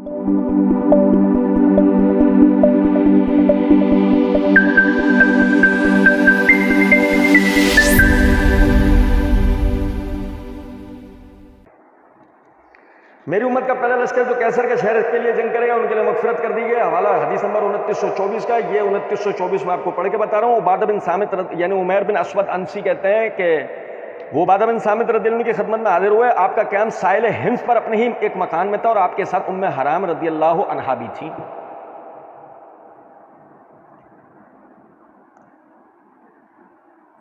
میری امت کا پہلا لشکر جو کیسر کے شہر کے لیے جنگ کرے گا ان کے لیے مغفرت کر دی گئی. حوالہ حدیث نمبر 2924 کا. یہ 2924 میں آپ کو پڑھ کے بتا رہا ہوں. عبادہ بن صامت یعنی عمیر بن اسود انسی کہتے ہیں کہ وہ عبادہ بن صامت رضی اللہ عنہ کی خدمت میں حاضر ہوئے. آپ کا قیام ساحل ہمس پر اپنے ہی ایک مکان میں تھا اور آپ کے ساتھ ام حرام رضی اللہ عنہا بھی تھی.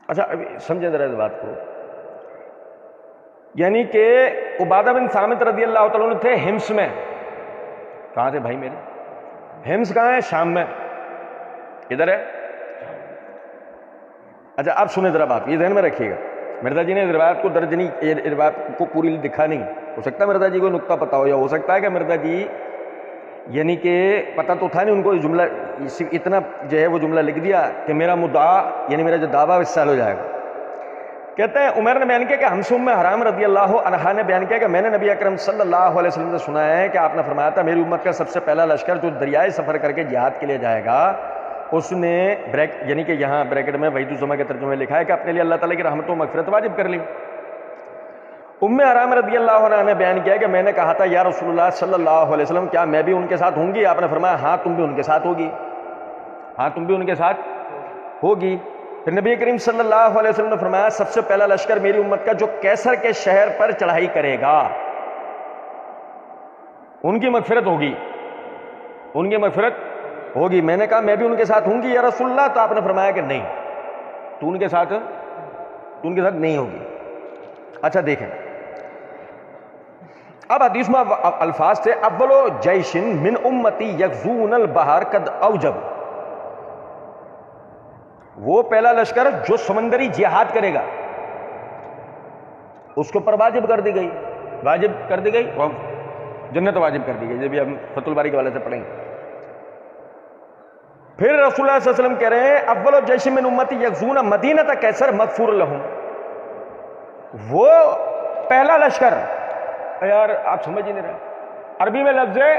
اچھا ابھی سمجھیں ذرا اس بات کو. یعنی کہ عبادہ بن صامت رضی اللہ تعالیٰ عنہ تھے ہمس میں. کہاں تھے بھائی میرے؟ ہمس کہاں ہے؟ شام میں. ادھر ہے. اچھا اب سنیں ذرا بات, یہ ذہن میں رکھیے گا. مرزا جی نے اس روایت کو درج نہیں, اس روایت کو پوری دکھا نہیں. ہو سکتا ہے مرزا جی کو نقطہ پتا ہو, یا ہو سکتا ہے کہ مرزا جی یعنی کہ پتہ تو تھا نہیں ان کو جملہ, اتنا جو ہے وہ جملہ لکھ دیا کہ میرا مدعا یعنی میرا جو دعویٰ اس سال ہو جائے گا. کہتے ہیں عمر نے بیان کیا کہ ہمس ام حرام رضی اللہ عنہا نے بیان کیا کہ میں نے نبی اکرم صلی اللہ علیہ وسلم سے سنا ہے کہ آپ نے فرمایا تھا میری امت کا سب سے پہلا لشکر جو دریائے سفر کر کے جہاد کے لیے جائے گا, اس نے یعنی کہ یہاں بریکٹ میں وحید الزما کے ترجمے میں لکھا ہے کہ اپنے لیے اللہ تعالیٰ کی رحمت و مغفرت واجب کر لی. ام حرام رضی اللہ عنہا نے بیان کیا کہ میں نے کہا تھا یا رسول اللہ صلی اللہ علیہ وسلم کیا میں بھی ان کے ساتھ ہوں گی؟ آپ نے فرمایا ہاں تم بھی ان کے ساتھ ہوگی, ہاں تم بھی ان کے ساتھ ہوگی. پھر نبی کریم صلی اللہ علیہ وسلم نے فرمایا سب سے پہلا لشکر میری امت کا جو کیسر کے شہر پر چڑھائی کرے گا ان کی مغفرت ہوگی, ان کی مغفرت ہوگی. میں نے کہا میں بھی ان کے ساتھ ہوں گی یا رسول اللہ, تو آپ نے فرمایا کہ نہیں, تو ان کے ساتھ نہیں ہوگی. اچھا دیکھیں اب حدیث میں الفاظ تھے اول جیش من امتی یغزون البحر قد اوجب, وہ پہلا لشکر جو سمندری جہاد کرے گا اس کو پر واجب کر دی گئی, واجب کر دی گئی, جنت واجب کر دی گئی. یہ بھی ہم فتح الباری کے والے سے پڑھیں گے. پھر رسول اللہ صلی اللہ علیہ وسلم کہہ رہے ہیں اول جیش من امتی یغزون مدینہ کیسر مغفور لہم, وہ پہلا لشکر, یار آپ سمجھ ہی نہیں رہے, عربی میں لفظ ہے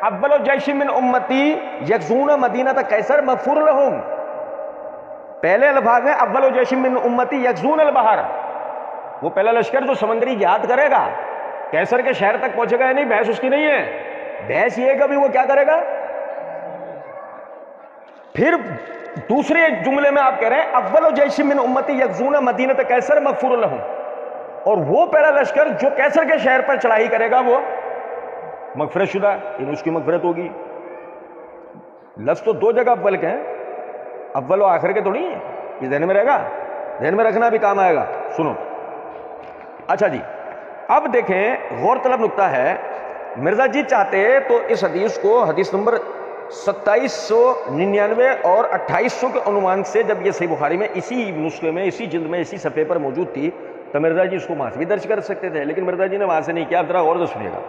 اول جیش من امتی یغزون مدینہ کیسر مغفور لہم. پہلے الفاظ ہیں اول جیش من امتی یغزون البحر, وہ پہلا لشکر جو سمندری جہاد کرے گا کیسر کے شہر تک پہنچے گا. نہیں بحث اس کی نہیں ہے, بحث یہ ہے کہ وہ کیا کرے گا. پھر دوسرے جملے میں آپ کہہ رہے ہیں اول جیش من امتی یغزون مدینہ کیسر مغفور لہم, اور وہ پہلا لشکر جو کیسر کے شہر پر چڑھائی کرے گا وہ مغفرت شدہ, یعنی اس کی مغفرت ہوگی. لفظ تو دو جگہ اول کے ہیں, اول و آخر کے تو نہیں ہے. یہ ذہن میں رہے گا, ذہن میں رکھنا بھی کام آئے گا. سنو اچھا جی اب دیکھیں غور طلب نکتہ ہے. مرزا جی چاہتے تو اس حدیث کو حدیث نمبر 2799 اور 2800 کے عنوان سے, جب یہ صحیح بخاری میں اسی نسخے میں اسی جلد میں اسی صفحے پر موجود تھی, تو مرزا جی اس کو وہاں سے بھی درج کر سکتے تھے, لیکن مرزا جی نے وہاں سے نہیں کیا. آپ ذرا غور سے سنیے گا.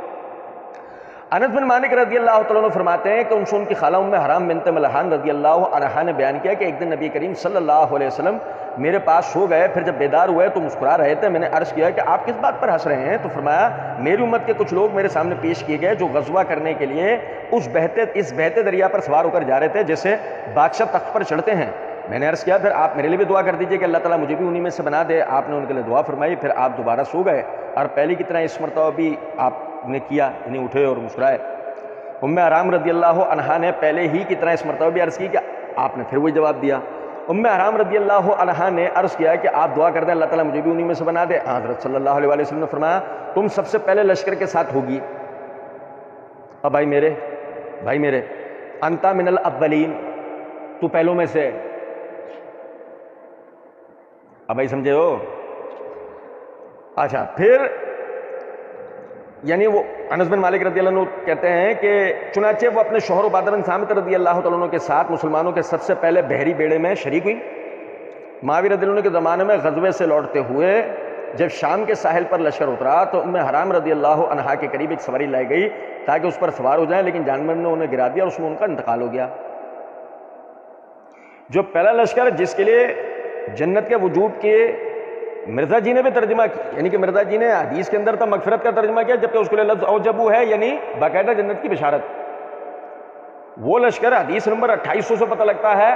انس بن مالک رضی اللہ تعالیٰ عنہ فرماتے ہیں کہ ان سے ان کی خالہ ام حرام بنت ملحان رضی اللہ عنہا نے بیان کیا کہ ایک دن نبی کریم صلی اللہ علیہ وسلم میرے پاس سو گئے, پھر جب بیدار ہوئے تو مسکرا رہے تھے. میں نے عرض کیا کہ آپ کس بات پر ہنس رہے ہیں؟ تو فرمایا میری امت کے کچھ لوگ میرے سامنے پیش کیے گئے جو غزوہ کرنے کے لیے اس بہتے دریا پر سوار ہو کر جا رہے تھے جیسے بادشاہ تخت پر چڑھتے ہیں. میں نے عرض کیا پھر آپ میرے لیے بھی دعا کر دیجئے کہ اللہ تعالیٰ مجھے بھی انہی میں سے بنا دے. آپ نے ان کے لیے دعا فرمائی, پھر آپ دوبارہ سو گئے اور پہلی کی طرح اس مرتبہ بھی آپ نے کیا, یعنی اٹھے اور مسکرائے. ام حرام رضی اللہ عنہا نے پہلے ہی کی طرح اس مرتبہ بھی عرض کی کہ آپ نے پھر وہی جواب دیا. ام حرام رضی اللہ عنہا نے عرض کیا کہ آپ دعا کر دیں اللہ تعالیٰ مجھے بھی انہی میں سے بنا دے. حضرت صلی اللہ علیہ وسلم نے فرمایا تم سب سے پہلے لشکر کے ساتھ ہوگی. اب بھائی میرے انتا من الاولین, تو پہلوں میں سے. اب بھائی سمجھے ہو. اچھا پھر یعنی وہ انس بن مالک رضی اللہ عنہ کہتے ہیں کہ چنانچہ وہ اپنے شوہر عبادہ بن صامت رضی اللہ تعالیٰ عنہ کے ساتھ مسلمانوں کے سب سے پہلے بحری بیڑے میں شریک ہوئی. معاویہ رضی اللہ عنہ کے زمانے میں غزوے سے لوٹتے ہوئے جب شام کے ساحل پر لشکر اترا تو ام حرام رضی اللہ عنہا کے قریب ایک سواری لائی گئی تاکہ اس پر سوار ہو جائیں, لیکن جانور نے انہیں گرا دیا اور اس میں ان کا انتقال ہو گیا. جو پہلا لشکر جس کے لیے جنت کے وجوب کے مرزا جی نے بھی ترجمہ کیا، یعنی کہ مرزا جی نے حدیث کے اندر تھا مغفرت کا ترجمہ کیا، جبکہ اس کے لیے لفظ اوجبو ہے یعنی باقاعدہ جنت کی بشارت. وہ لشکر حدیث نمبر 2800 سے پتہ لگتا ہے.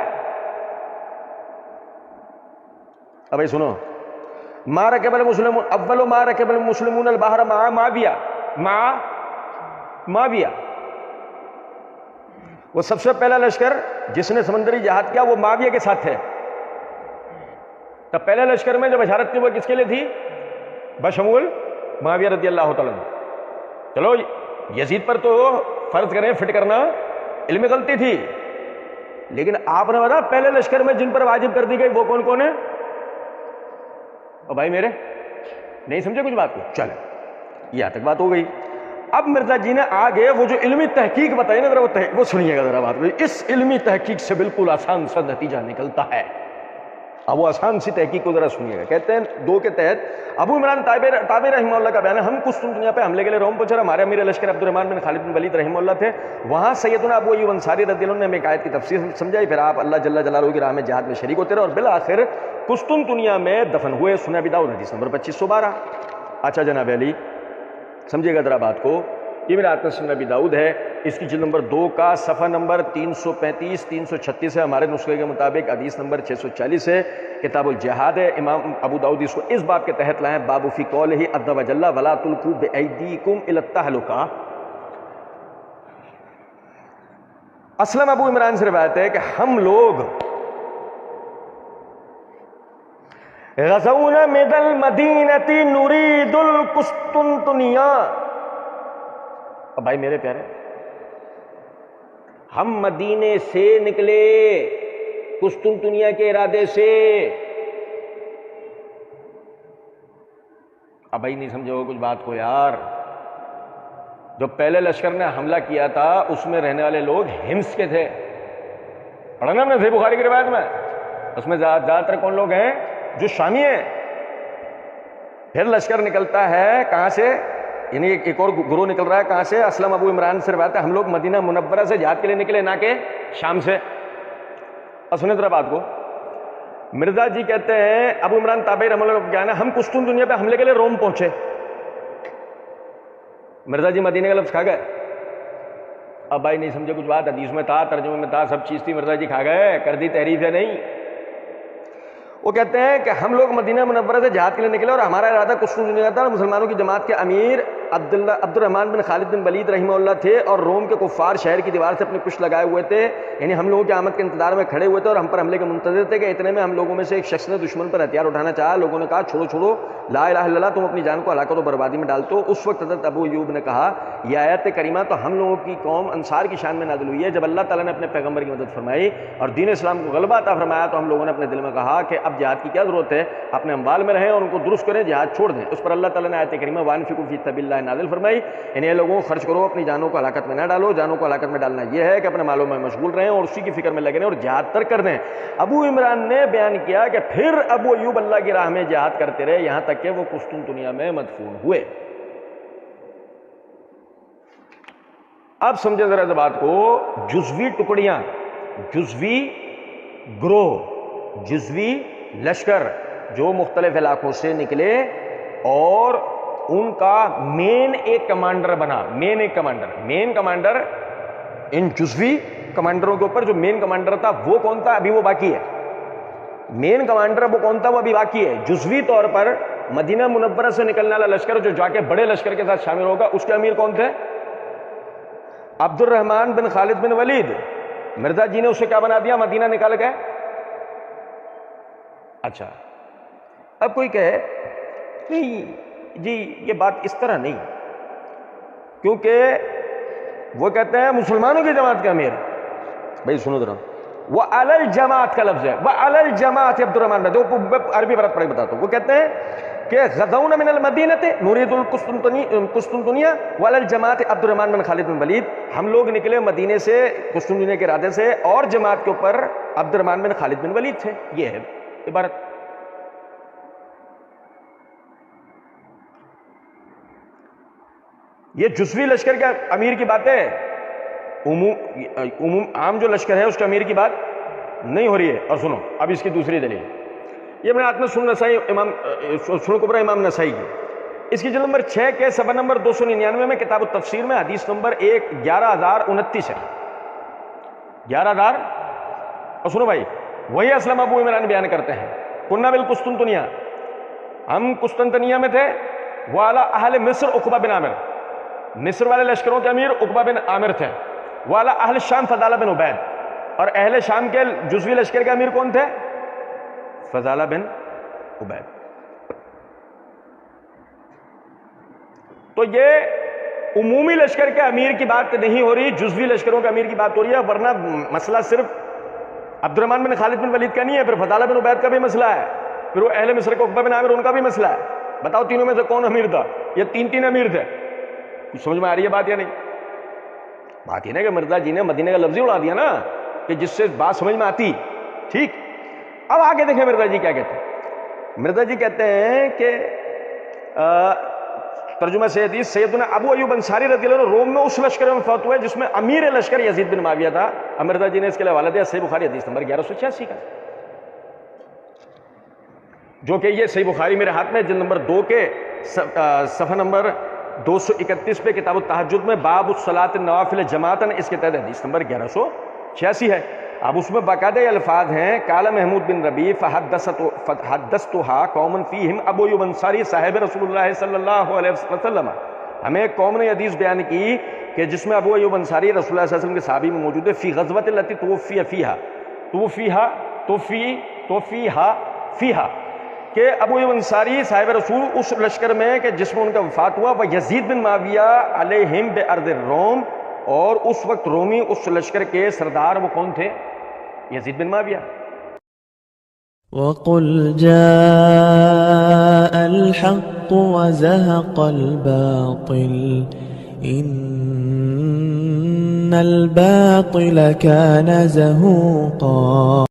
اب بھائی سنو، ما رکب المسلمون اول ما رکب المسلمون البحر مع معاویہ، وہ سب سے پہلا لشکر جس نے سمندری جہاد کیا وہ معاویہ کے ساتھ ہے. تب پہلے لشکر میں جو بشارت تھی وہ کس کے لیے تھی؟ بشمول معاویہ رضی اللہ تعالیٰ عنہ. چلو یزید پر تو فرض کریں فٹ کرنا علمی غلطی تھی، لیکن آپ نے بتا پہلے لشکر میں جن پر واجب کر دی گئی وہ کون کون ہے؟ اور بھائی میرے نہیں سمجھے کچھ بات کو؟ چلے یہاں تک بات ہو گئی. اب مرزا جی نے آگے وہ جو علمی تحقیق بتائی نا ذرا وہ سنیے گا ذرا بات. اس علمی تحقیق سے بالکل آسان سا نتیجہ نکلتا ہے. اب وہ آسان سی تحقیق کو ذرا سنیے گا. کہتے ہیں 2 کے تحت ابو عمران تابعی رحمہ اللہ کا بیان ہے، ہم قسطنطنیہ پہ حملے کے لیے روم پہنچے، ہمارے امیر لشکر عبد الرحمن بن خالد بن ولید رحمہ اللہ تھے. وہاں سیدنا ابو ایوب انصاری رضی اللہ عنہ نے ہمیں ایک آیت کی تفسیر سمجھائی، پھر آپ اللہ جل جلالہ کی راہ میں جہاد میں شریک ہوتے رہے اور بالآخر قسطنطنیہ میں دفن ہوئے. سنن ابی داؤد حدیث نمبر 2512. اچھا جناب علی سمجھے گا ذرا بات کو. یہ میرا آتنا سنن ابی داؤد ہے، اس کی جلد نمبر 2 کا صفحہ نمبر 335 336 ہے، ہمارے نسخے کے مطابق حدیث نمبر 640 ہے. کتاب الجہاد ہے، امام ابو داؤد اس کو اس باب کے تحت لائیں، باب فی قولہ عز وجل ولا تلقوا بایدیکم الی التہلکہ. اسلم ابو عمران سے روایت ہے کہ ہم لوگ غزونا من المدینۃ نرید القسطنطنیہ. اب بھائی میرے پیارے ہم مدینے سے نکلے قسطنطنیہ کے ارادے سے. اب بھائی نہیں سمجھو کچھ بات کو یار. جو پہلے لشکر نے حملہ کیا تھا اس میں رہنے والے لوگ ہمس کے تھے، پڑھا نا ہم نے صحیح بخاری کی روایت میں. اس میں زیادہ تر کون لوگ ہیں؟ جو شامی ہیں. پھر لشکر نکلتا ہے کہاں سے؟ یعنی ایک اور گروہ نکل رہا ہے کہاں سے؟ اسلم ابو عمران سے روایت ہے ہم لوگ مدینہ منورہ سے جہاد کے لیے نکلے، نہ کہ شام سے. اور سنیں ذرا بات کو. مرزا جی کہتے ہیں ابو عمران تابعی رحمہ اللہ کا کہنا ہے ہم قسطنطنیہ پہ حملے کے لیے روم پہنچے. مرزا جی مدینے کا لفظ کھا گئے. اب بھائی نہیں سمجھے کچھ بات، حدیث میں تھا ترجمے میں تھا سب چیز تھی، مرزا جی کھا گئے، کر دی تحریف ہے نہیں. وہ کہتے ہیں کہ ہم لوگ مدینہ منورہ سے جہاد کے لیے نکلے اور ہمارا ارادہ قسطنطنیہ تھا. مسلمانوں کی جماعت کے امیر عبد الرحمن بن خالد بن ولید رحمہ اللہ تھے اور روم کے کفار شہر کی دیوار سے اپنی پشت لگائے ہوئے تھے، یعنی ہم لوگوں کی آمد کے انتظار میں کھڑے ہوئے تھے اور ہم پر حملے کے منتظر تھے. کہ اتنے میں ہم لوگوں میں سے ایک شخص نے دشمن پر ہتھیار اٹھانا چاہا. لوگوں نے کہا چھوڑو چھوڑو لا الہ الا اللہ، تم اپنی جان کو ہلاکت و بربادی میں ڈالتے ہو. اس وقت حضرت ابو ایوب نے کہا یہ آیت کریمہ تو ہم لوگوں کی قوم انصار کی شان میں نازل ہوئی ہے. جب اللہ تعالیٰ نے اپنے پیغمبر کی مدد فرمائی اور دین اسلام کو غلبہ عطا فرمایا تو ہم لوگوں نے اپنے دل میں کہا کہ اب جہاد کی کیا ضرورت ہے، اپنے اموال میں رہیں اور ان کو درست کریں، جہاد چھوڑ دیں. اس پر اللہ تعالیٰ نے آیت کریمہ وانفقوا فی سبیل اللہ نازل فرمائی. یعنی لوگوں خرچ کرو، اپنی جانوں کو ہلاکت میں نہ ڈالو. جانوں کو ہلاکت میں ڈالنا یہ ہے کہ اپنے مالوں میں مشغول رہیں اور اسی کی فکر میں لگے رہیں اور جہاد ترک کر دیں. ابو عمران نے بیان کیا کہ پھر ابو ایوب اللہ کی راہ میں جہاد کرتے رہے یہاں تک کہ وہ قسطنطنیہ میں مدفون ہوئے. اب سمجھے ذرا اس بات کو. جزوی ٹکڑیاں، جزوی گروہ، جزوی لشکر جو مختلف علاقوں سے نکلے اور ان کا مین ایک کمانڈر بنا. مین کمانڈر ان جزوی کمانڈروں کے اوپر جو مین کمانڈر تھا وہ کون تھا؟ ابھی وہ باقی ہے. مین کمانڈر وہ کون تھا؟ وہ ابھی باقی ہے. جزوی طور پر مدینہ منورہ سے نکلنے والا لشکر جو جا کے بڑے لشکر کے ساتھ شامل ہوگا اس کے امیر کون تھے؟ عبد الرحمن بن خالد بن ولید. مرزا جی نے اسے کیا بنا دیا؟ مدینہ نکال کے. اچھا اب کوئی کہے نہیں جی یہ بات اس طرح نہیں، کیونکہ وہ کہتے ہیں مسلمانوں کی جماعت کا امیر. بھائی سنو ذرا، وہ علی الجماعت کا لفظ ہے. وہ علی الجماعت عبد الرحمن میں عربی برت پڑھ بتاتا ہوں. وہ کہتے ہیں کہ غزونا من المدینۃ نرید القسطنطنیہ وعلی الجماعت عبد الرحمن بن خالد بن ولید. ہم لوگ نکلے مدینے سے قسطنطنیہ کے ارادے سے اور جماعت کے اوپر عبد الرحمن بن خالد بن ولید تھے. یہ ہے عبارت. یہ جزوی لشکر کے امیر کی بات ہے، عام جو لشکر ہے اس کے امیر کی بات نہیں ہو رہی ہے. اور سنو اب اس کی دوسری دلیل. یہ میں نے سن نسائی امام سن کبرا امام نسائی کی، اس کی جلد نمبر 6 کے صفحہ نمبر 299 میں کتاب التفسیر میں حدیث نمبر 11029 ہے 11,000. اور سنو بھائی، وہی اسلم ابو عمران بیان کرتے ہیں کننا بالقسطنطنیہ، ہم قسطنطنیہ میں تھے، والا اہل مصر عقبہ بن عامر، مصر والے لشکروں کے امیر عقبہ بن عامر تھے، والا اہل شام فضالہ بن عبید، اور اہل شام کے جزوی لشکر کے امیر کون تھے؟ فضالہ بن عبید. تو یہ عمومی لشکر کے امیر کی بات نہیں ہو رہی، جزوی لشکروں کے امیر کی بات ہو رہی ہے، ورنہ مسئلہ صرف عبد الرحمن بن خالد بن ولید کا نہیں ہے، پھر فضالہ بن عبید کا بھی مسئلہ ہے، پھر وہ اہل مصر کے عقبہ بن عامر ان کا بھی مسئلہ ہے. بتاؤ تینوں میں سے کون امیر تھا؟ یہ تین امیر تھے. کچھ سمجھ میں آ رہی ہے بات یا نہیں؟ بات یہ نا کہ مرزا جی نے مدینے کا لفظ ہی اڑا دیا نا، کہ جس سے بات سمجھ میں آتی. ٹھیک، اب آگے دیکھیں مرزا جی کیا کہتے ہیں. مرزا جی کہتے ہیں کہ ترجمہ سے حدیث، سیدنا ابو ایوب انصاری رضی اللہ عنہ روم میں اس لشکر میں فوت ہوئے جس میں امیر لشکر یزید بن معاویہ تھا. مرزا جی نے اس کے لیے حوالہ دیا صحیح بخاری حدیث نمبر 1186 کا، جو کہ یہ صحیح بخاری میرے ہاتھ میں جلد نمبر 2 کے صفحہ نمبر 231 پہ کتاب التہجد میں باب الصلاۃ النوافل جماعتاً، اس کے تحت حدیث نمبر 1186 ہے. اب اس میں باقاعدہ الفاظ ہیں، قال محمود بن ربیع فحدثتها قوم فیہم ابو ایوب انصاری صاحب رسول اللہ صلی اللہ علیہ وسلم. ہمیں ایک قوم نے حدیث بیان کی کہ جس میں ابو ایوب انصاری رسول اللہ صلی اللہ علیہ وسلم کے صحابی میں موجود ہے، فی غزوۃ التی توفیھا فیھا، کہ ابو ایوب انصاری صاحب رسول اس لشکر میں کہ جس میں ان کا وفات ہوا، وہ یزید بن معاویہ علیہم بارض الروم، اور اس وقت رومی اس لشکر کے سردار وہ کون تھے؟ یزید بن معاویہ. وَقُلْ جَاءَ الْحَقُّ وَزَهَقَ الْبَاطِلُ إِنَّ الْبَاطِلَ كَانَ زَهُوقًا.